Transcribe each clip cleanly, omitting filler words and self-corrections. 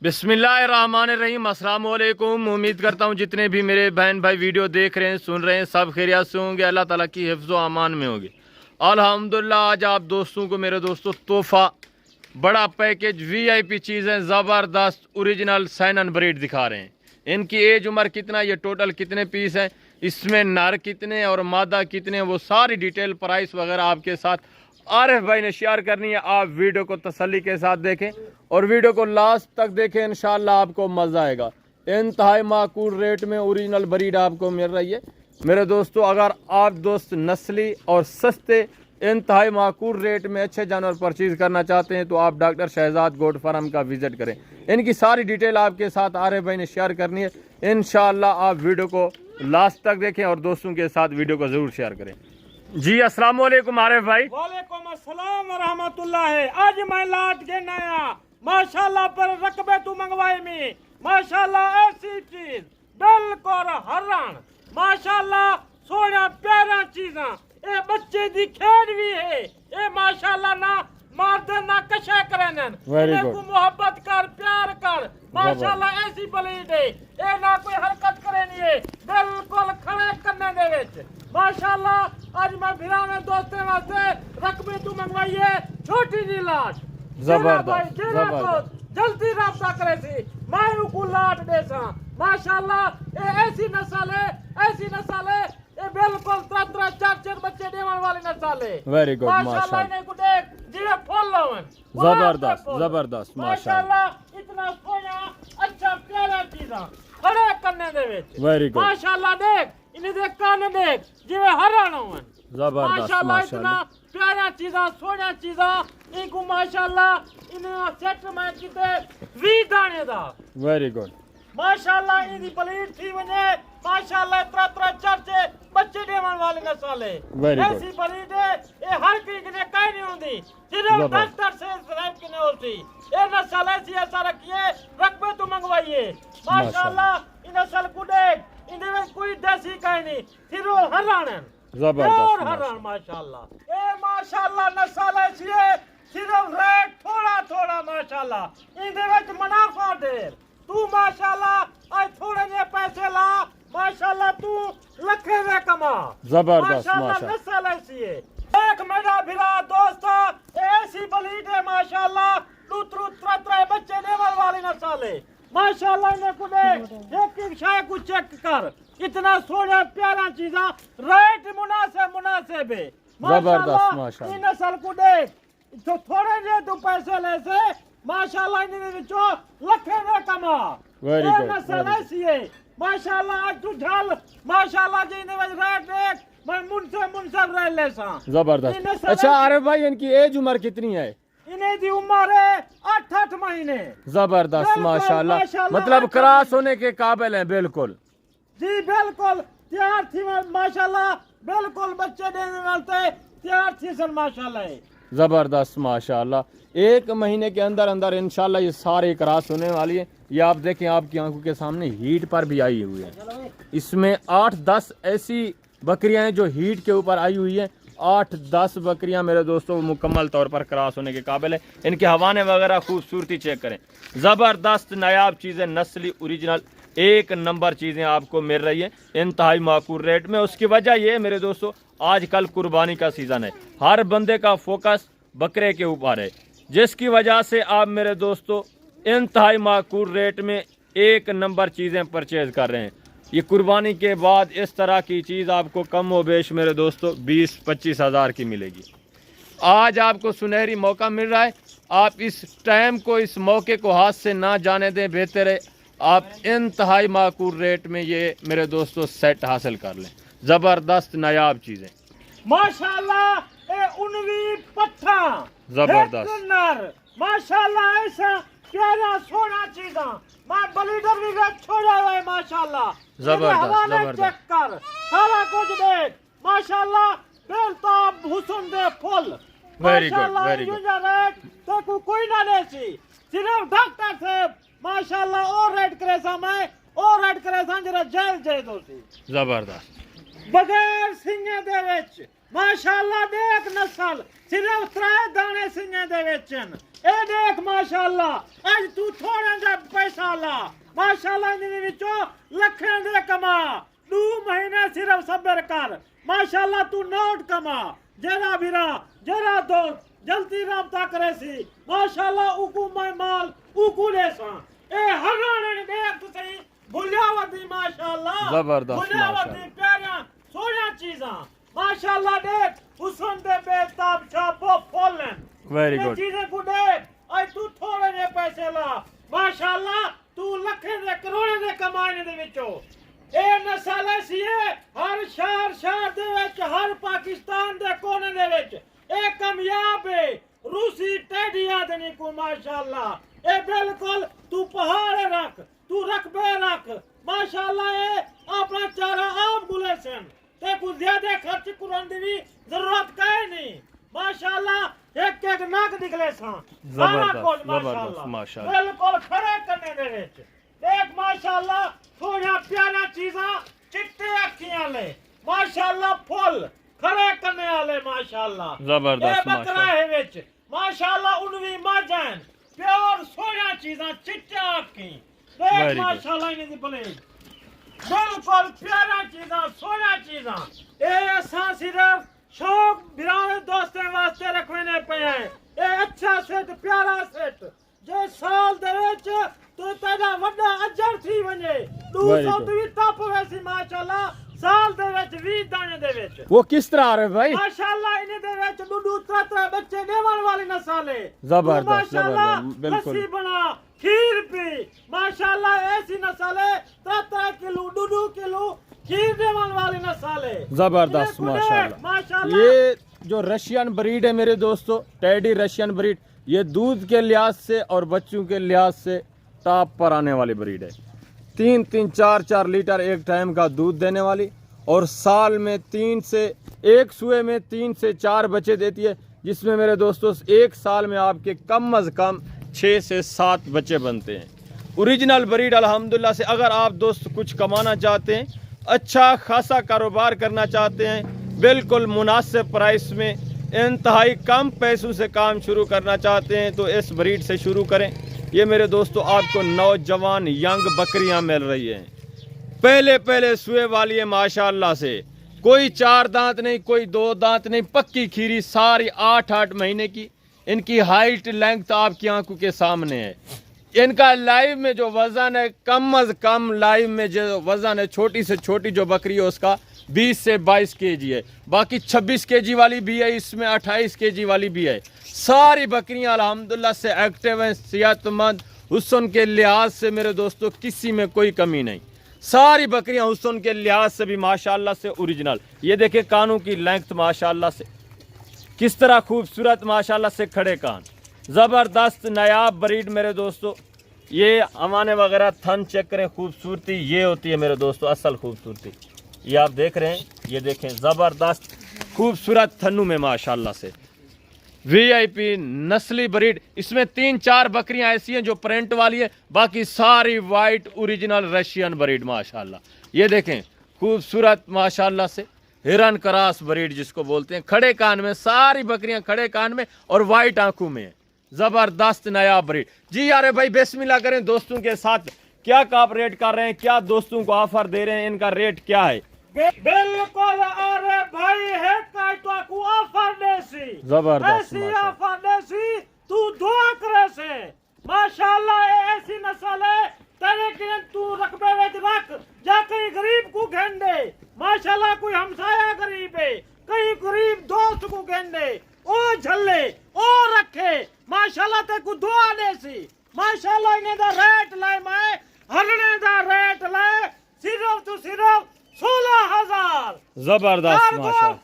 बिस्मिल्लाहिर्रहमानिर्रहीम, अस्सलाम वालेकुम। उम्मीद करता हूँ जितने भी मेरे बहन भाई वीडियो देख रहे हैं, सुन रहे हैं, सब खैरियत से होंगे, अल्लाह ताला की हिफ्ज़ व अमान में होंगे। अल्हम्दुलिल्लाह। आज आप दोस्तों को, मेरे दोस्तों, तोहफ़ा बड़ा पैकेज VIP चीज़ें ज़बरदस्त ओरिजिनल सैनन ब्रीड दिखा रहे हैं। इनकी एज उम्र कितना, ये टोटल कितने पीस हैं, इसमें नर कितने और मादा कितने, वो सारी डिटेल प्राइस वगैरह आपके साथ आरिफ भाई ने शेयर करनी है। आप वीडियो को तसल्ली के साथ देखें और वीडियो को लास्ट तक देखें, इंशाल्लाह आपको मज़ा आएगा। इंतहाई माकूल रेट में ओरिजिनल ब्रीड आपको मिल रही है मेरे दोस्तों। अगर आप दोस्त नस्ली और सस्ते इंतहाई माकूल रेट में अच्छे जानवर परचेज करना चाहते हैं तो आप डॉक्टर शहजाद गोट फार्म का विजिट करें। इनकी सारी डिटेल आपके साथ आरिफ भाई ने शेयर करनी है। इंशाल्लाह आप वीडियो को लास्ट तक देखें और दोस्तों के साथ वीडियो को ज़रूर शेयर करें। जी अस्सलाम वालेकुम आरिफ भाई। वालेकुम अस्सलाम व रहमतुल्लाह। आज मैं लाट के नया माशाल्लाह पर रकबे तू मंगवाई में माशाल्लाह ऐसी चीज बिल्कुल हरण माशाल्लाह सोना प्यारा चीज़ा ए बच्चे दी खेल भी है। ए माशाल्लाह ना मारते ना कशा करन को मोहब्बत कर प्यार कर माशाल्लाह ऐसी ब्रीड है। ए ना कोई हरकत करे नहीं है, बिल्कुल खड़े करने दे विच माशाल्लाह। आज मैं फिरा में दोस्ते वास्ते रकबे तू मंगवाई है छोटी जी लाट जबरदस्त जल्दी रास्ता करे सी मैं को लाट दे सा माशाल्लाह। ए ऐसी नस्ल है, ऐसी नस्ल है, ये बिल्कुल 3-4 बच्चे देने वाली नस्ल है। वेरी गुड माशाल्लाह। इन्हें को देख जीवे फूल लावन जबरदस्त जबरदस्त माशाल्लाह। इतना सोना अच्छा प्यारा चीज़ा खड़े करने दे विच वेरी गुड माशाल्लाह। देख इन्हें देख कान देख जीवे हरण होवन जबरदस्त माशाल्लाह। इतना प्यारा चीज़ा सोना चीज़ा इनको माशाल्लाह इन्हें सेट में किते 20 दाने दा वेरी गुड माशाल्लाह। इनकी ब्रीड थी वने माशाल्लाह 3-4 बच्चे देवन वाली नस्ल है। ऐसी ब्रीड है ये हर किसी ने कहीं नहीं होती, सिर्फ डॉक्टर से सराइब की नहीं होती। ये नस्ल ऐसी ऐसा रखिए रकबे तो मंगवाइए माशाल्लाह। इन नस्ल को देख इनमें कोई देसी कहीं नहीं, सिर्फ हरण जबरदस्त हरण माशाल्लाह। ये माशाल्लाह नस्ल ऐसी है सिर्फ रेट थोड़ा थोड़ा माशाल्लाह। इनके विच मुनाफा ढेर तू माशाल्लाह आज थोड़े जे पैसे ला माशाल्लाह तू लखे में कमा जबरदस्त माशाल्लाह। नस्ल ऐसी है देख मेरा भिरा दोस्त ऐसी ब्रीड है माशाल्लाह। लूतरू त्रा बच्चे देने वाली नस्ल है माशाल्लाह। इन्हें को देख एक शाय को चेक कर इतना सोना प्यारा चीज़ा रेट मुनासिब है माशाल्लाह। इन नस्ल को देख तो थोड़े जे तू पैसे ले से माशाल्लाह इन्हें विचो लखे में कमा। वेरी गुड नस्ल ऐसी है माशाल्लाह। आज तू झल माशाल्लाह जी ने रेट देख मैं मुनसब रह ले सा जबरदस्त। अच्छा आरिफ भाई इनकी एज उम्र कितनी है? इन्हें दी उम्र है 8 महीने जबरदस्त माशाल्लाह। मतलब क्रॉस होने के काबिल है बिल्कुल जी बिल्कुल तैयार थी माशाल्लाह। बिल्कुल बच्चे देने वाले तैयार थी सर माशाल्लाह। जबरदस्त माशाल्लाह। 1 महीने के अंदर अंदर इंशाल्लाह ये सारे क्रॉस होने वाली है। ये आप देखें आपकी आंखों के सामने हीट पर भी आई हुई है। इसमें 8-10 ऐसी बकरियां हैं जो हीट के ऊपर आई हुई है। 8-10 बकरियां मेरे दोस्तों मुकम्मल तौर पर क्रॉस होने के काबिल है। इनके हवाने वगैरह खूबसूरती चेक करें, ज़बरदस्त नायाब चीज़ें नस्ली ओरिजिनल 1 नंबर चीज़ें आपको मिल रही है इंतहाई माकूल रेट में। उसकी वजह ये मेरे दोस्तों आजकल कुर्बानी का सीज़न है, हर बंदे का फोकस बकरे के ऊपर है, जिसकी वजह से आप मेरे दोस्तों इंतहाई माकूल रेट में 1 नंबर चीज़ें परचेज कर रहे हैं। ये कुर्बानी के बाद इस तरह की चीज़ आपको कम व बेश मेरे दोस्तों 20-25 हज़ार की मिलेगी। आज आपको सुनहरी मौका मिल रहा है, आप इस टाइम को, इस मौके को हाथ से ना जाने दें। बेहतर है आप इंतहाई माकूल रेट में ये मेरे दोस्तों सेट हासिल कर लें। ज़बरदस्त नायाब चीज़ें माशाल्लाह। ए 19 पट्ठा जबरदस्त माशाल्लाह। ऐसा प्यारा सोना चीज़ा मैं ब्रीडर भी छोड़ा हुआ है माशाल्लाह। जबरदस्त चेक कर सारा कुछ देख माशाल्लाह। बेलताब हुस्न दे फुल वेरी गुड तो कोई ना ले सी सिर्फ डॉक्टर साहब माशाल्लाह। और रेड करे सा मैं और रेड करे सा जरा जेल जे दो सी जबरदस्त बगैर सिंगे दे विच माशाल्लाह। देख नस्ल सिर्फ 3 दाने सिंगे दे विच ए देख माशाल्लाह। आज तू थोड़ा जा माशाल्लाह माशाल्लाह इन्हें विचों लखें दे कमा 2 महीने सिर्फ सब्र कर माशाल्लाह तू नोट कमा जरा बिरा जरा दोस्त जल्दी राब्ता करे सी माशाल्लाह उकू मैं माल उकू ले सा ए हराने ने देख तू सही भुलियावती माशाल्लाह जबरदस्त भुलियावती प्यारा सोना चीज़ा माशाल्लाह देख हुस्न दे बेताब छापो फॉलन वेरी गुड चीजें को देख आई तू थोड़े जे पैसे ला माशाल्लाह तू लखे दे करोड़े दे कमाने दे विचों ए नस्ल ऐसी है हर शहर दे विच हर पाकिस्तान दे कोने दे विच ए कामयाब है रूसी टेडिया देने को माशाल्लाह ए बिल्कुल तू पहाड़ रख तू रकबे रख माशाल्लाह ए अपना चारा आप गुलेसन ते कुछ ज्यादा खर्च कुरान दी भी जरूरत काहे नहीं माशाल्लाह एक एक नाक निकले सा सारा कुछ माशाल्लाह बिल्कुल खड़े करने दे विच देख माशाल्लाह थोड़ा प्यारा चीज़ा चिट्टे अखियां ले माशाल्लाह फुल खड़े करने वाले माशाल्लाह जबरदस्त बकरा है विच माशाल्लाह उनवी माजन प्योर सोना चीज़ा चिट्टे अखी देख माशाल्लाह इन्हें दी प्लेट बिल्कुल प्यारा चीज़ा सोना चीज़ा ए असा सिर्फ शौक बिराने दोस्तें वास्ते रखने पे है ए अच्छा सेट प्यारा सेट जे साल दे विच तो तेरा वड्डा अजर थी वने 200 भी टप वैसी माशाल्लाह साल दे विच 20 दाने दे विच वो किस तरह आ रहे भाई माशाल्लाह इने दे विच दूध त्रा बच्चे देवन वाली नस्ल है जबरदस्त जबरदस्त बिल्कुल लस्सी बना खीर पी माशाल्लाह ऐसी नस्ल है 3 किलो 2 किलो खीर देवन वाली नस्ल है जबरदस्त माशाल्लाह ये जो रशियन ब्रीड है मेरे दोस्तों टेडी रशियन ब्रीड ये दूध के लिहाज से और बच्चों के लिहाज से टॉप पर आने वाली ब्रीड है 3-4 लीटर एक टाइम का दूध देने वाली और साल में 3 से एक सुए में 3 से 4 बच्चे देती है जिसमें मेरे दोस्तों एक साल में आपके कम अज़ कम 6 से 7 बच्चे बनते हैं ओरिजिनल ब्रीड अल्हम्दुलिल्लाह से। अगर आप दोस्त कुछ कमाना चाहते हैं अच्छा खासा कारोबार करना चाहते हैं बिल्कुल मुनासिब प्राइस में इंतहाई कम पैसों से काम शुरू करना चाहते हैं तो इस ब्रीड से शुरू करें। ये मेरे दोस्तों आपको नौजवान यंग बकरियां मिल रही हैं पहले सुए वाली है माशाल्लाह से कोई 4 दांत नहीं कोई 2 दांत नहीं पक्की खीरी सारी 8 महीने की इनकी हाइट लेंथ आपकी आंखों के सामने है। इनका लाइव में जो वजन है कम अज कम लाइव में जो वजन है छोटी से छोटी जो बकरी है उसका 20 से 22 केजी है बाकी 26 केजी वाली भी है इसमें 28 केजी वाली भी है। सारी बकरियां अल्हम्दुलिल्लाह से एक्टिव हैं सेहतमंद हुस्न के लिहाज से मेरे दोस्तों किसी में कोई कमी नहीं। सारी बकरियां हुस्न के लिहाज से भी माशाल्लाह से ओरिजिनल। ये देखिए कानों की लेंथ माशाल्लाह से किस तरह खूबसूरत माशाल्लाह से खड़े कान ज़बरदस्त नायाब ब्रीड मेरे दोस्तों। ये हमाने वगैरह थन चेक करें खूबसूरती ये होती है मेरे दोस्तों असल खूबसूरती। ये आप देख रहे हैं ये देखें ज़बरदस्त खूबसूरत थन्नू में माशाल्लाह से VIP नस्ली ब्रीड। इसमें 3-4 बकरियां ऐसी हैं जो प्रिंट वाली है बाकी सारी वाइट ओरिजिनल रशियन ब्रीड माशाल्लाह। ये देखें खूबसूरत माशाल्लाह से हिरन क्रॉस ब्रीड जिसको बोलते हैं खड़े कान में सारी बकरियां खड़े कान में और वाइट आंखों में जबरदस्त नया ब्रीड। जी यार भाई बिस्मिल्लाह करें दोस्तों के साथ क्या आप रेट कर रहे हैं क्या दोस्तों को ऑफर दे रहे हैं इनका रेट क्या है? बिल्कुल अरे भाई है को ऑफर देसी जबरदस्त ऐसी ऑफर देसी तू दुआ करे से माशाल्लाह ऐसी नस्ल है तेरे के तू रकबे में रख जा कहीं गरीब को घेन दे माशाल्लाह कोई हमसाया गरीब है कहीं गरीब दोस्त को घेन दे ओ झल्ले ओ रखे माशाल्लाह ते को दुआ देसी माशाल्लाह इन्हें दा रेट लाए मैं हरने दा रेट लाए सिर्फ तो सिर्फ 16,000 जबरदस्त माशाल्लाह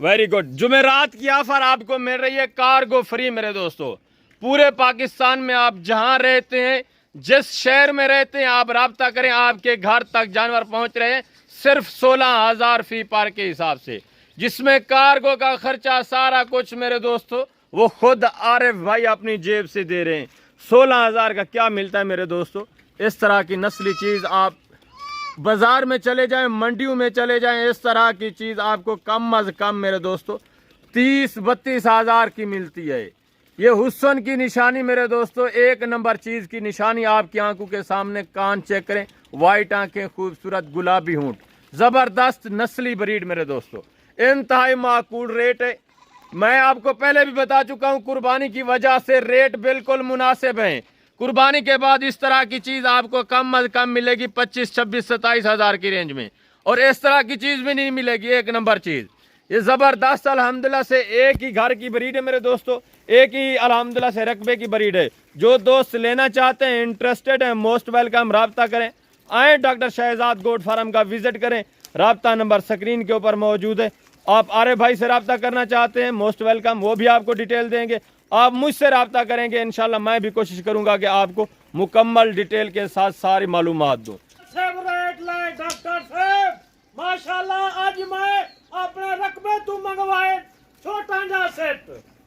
वेरी गुड। जुमेरात की ऑफर आपको मिल रही है कार्गो फ्री मेरे दोस्तों। पूरे पाकिस्तान में आप जहां रहते हैं जिस शहर में रहते हैं आप राब्ता करें आपके घर तक जानवर पहुंच रहे हैं सिर्फ 16,000 फी पार के हिसाब से जिसमें कार्गो का खर्चा सारा कुछ मेरे दोस्तों वो खुद आरिफ भाई अपनी जेब से दे रहे हैं। 16,000 का क्या मिलता है मेरे दोस्तों। इस तरह की नस्ली चीज़ आप बाजार में चले जाएं मंडियों में चले जाएं इस तरह की चीज़ आपको कम अज़ कम मेरे दोस्तों 30-32 हज़ार की मिलती है। ये हुस्न की निशानी मेरे दोस्तों, एक नंबर चीज की निशानी। आपकी आंखों के सामने कान चेक करें, वाइट आंखें, खूबसूरत गुलाबी होंठ, जबरदस्त नस्ली ब्रीड मेरे दोस्तों, इंतहाई माकूल रेट है। मैं आपको पहले भी बता चुका हूं, कुर्बानी की वजह से रेट बिल्कुल मुनासिब है। कुर्बानी के बाद इस तरह की चीज आपको कम अज कम मिलेगी 25, 26, 27 हजार की रेंज में, और इस तरह की चीज भी नहीं मिलेगी। एक नंबर चीज, ये जबरदस्त अल्हम्दुलिल्लाह से एक ही घर की ब्रीड है मेरे दोस्तों, एक ही अल्हम्दुलिल्लाह से रकबे की ब्रीड है। जो दोस्त लेना चाहते हैं, इंटरेस्टेड हैं, मोस्ट वेलकम, राब्ता करें। आए डॉक्टर शहजाद गोट फार्म का विजिट करें। राब्ता नंबर स्क्रीन के ऊपर मौजूद है। आप आरे भाई से राब्ता करना चाहते हैं, मोस्ट वेलकम, वो भी आपको डिटेल देंगे। आप मुझसे राब्ता करेंगे, इंशाल्लाह मैं भी कोशिश करूंगा कि आपको मुकम्मल डिटेल के साथ सारी मालूमात दूं। डॉक्टर साहब माशाल्लाह, आज मैं अपने रकबे तू मंगवाए छोटा जा सेट,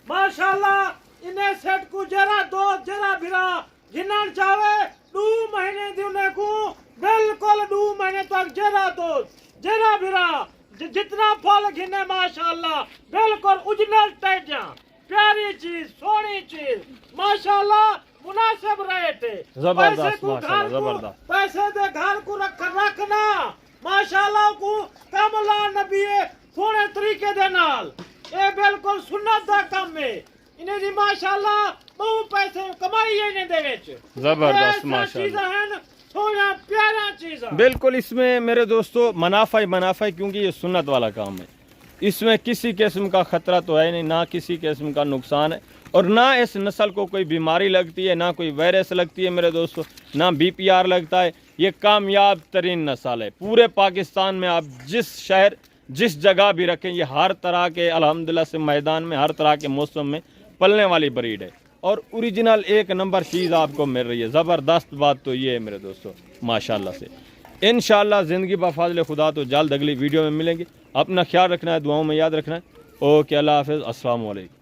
माशाल्लाह इन्हें सेट को जरा दो जरा भिरा जिन्ना चाहे 2 महीने दिने को बिल्कुल 2 महीने तक जरा दो जरा भिरा जितना फल घिने माशाल्लाह बिल्कुल ओरिजिनल टाइजा, प्यारी चीज, सोनी चीज, माशाल्लाह मुनासिब रेट है। जबरदस्त माशाल्लाह, जबरदस्त पैसे दे घर को रखना माशाल्लाह को कमला नबी थोड़े तरीके दे नाल, ये बिल्कुल सुन्नत दा काम है। इन्हें दी माशाल्लाह बहुत पैसे कमाई है इन्हें दे विच, जबरदस्त माशाल्लाह, थोड़ा प्यारा चीज है बिल्कुल। इसमें मेरे दोस्तों मुनाफा ही मुनाफा है, क्योंकि ये सुन्नत वाला काम है। इसमें किसी किस्म का खतरा तो है नहीं, ना किसी किस्म का नुकसान है, और ना इस नस्ल को कोई बीमारी लगती है, ना कोई वायरस लगती है मेरे दोस्तों, ना BPR लगता है। ये कामयाब तरीन नस्ल है। पूरे पाकिस्तान में आप जिस शहर जिस जगह भी रखें, ये हर तरह के अल्हम्दुलिल्लाह से मैदान में हर तरह के मौसम में पलने वाली ब्रीड है, और ओरिजिनल एक नंबर चीज़ आपको मिल रही है। ज़बरदस्त बात तो ये है मेरे दोस्तों माशाल्लाह से। इंशाल्लाह ज़िंदगी बफ़ाज़िल खुदा तो जल्द अगली वीडियो में मिलेंगे। अपना ख्याल रखना है, दुआओं में याद रखना है। ओके, अल्लाह हाफ़िज़, अस्सलाम वालेकुम।